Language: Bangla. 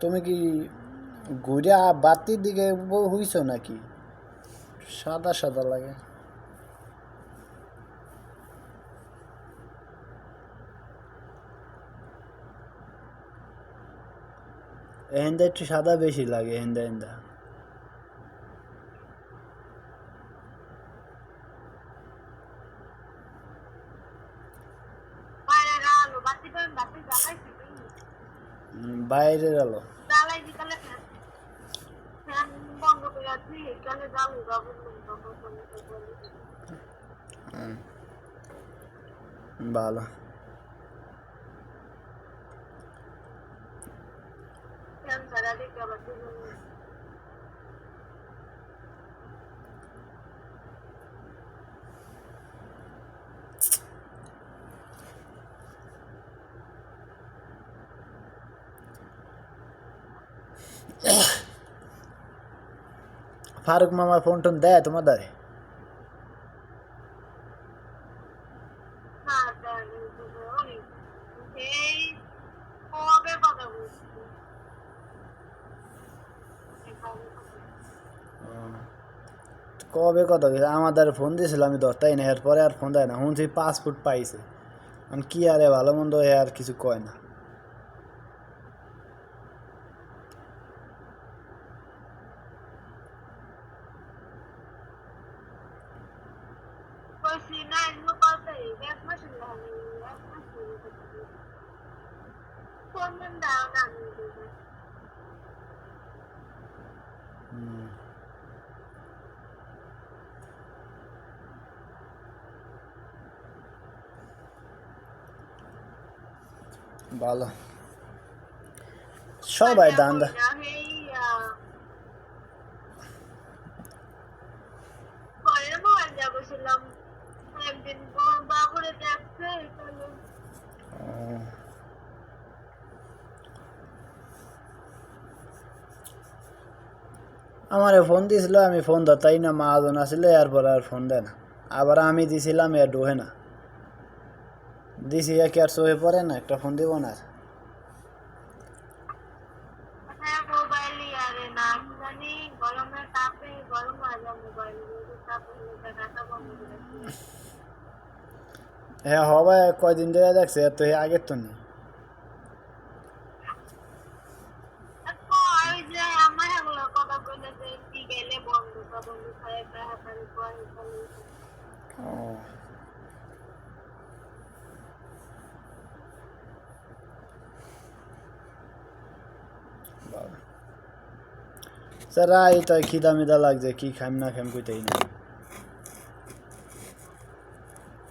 তুমি কি ঘুরে বাতির দিকে হইছো নাকি? সাদা সাদা লাগে। এহেন্দা একটু সাদা বেশি লাগে, এহেন্দা এহেন্দা। বাইরের আলো ভালো। ফারুক মামার ফোন টোন দেয় তোমাদের? কবে কথা আমাদের ফোন দিয়েছিল, আমি ধরতাই না, এরপরে আর ফোন দেয় না। শুনছি পাসপোর্ট পাইছে, কি আরে ভালো মন্দ আর কিছু কয় না। ভালো, সবাই দান্দা। আমার ফোন দিয়েছিল, আমি ফোন ধরতাই না, মাহাজন আসলে এরপর আর ফোন দেয় না। আবার আমি দিছিলাম, এর ডোহে না দিছি, কি আর চোখে পড়ে না, একটা ফোন দিব না। হ্যাঁ হবে, কয়দিন ধরে দেখছে, তো আগের তো নেই। স্যার এই তো খিদা মিদা লাগছে, কি খাইম না খাইম কইতেই না।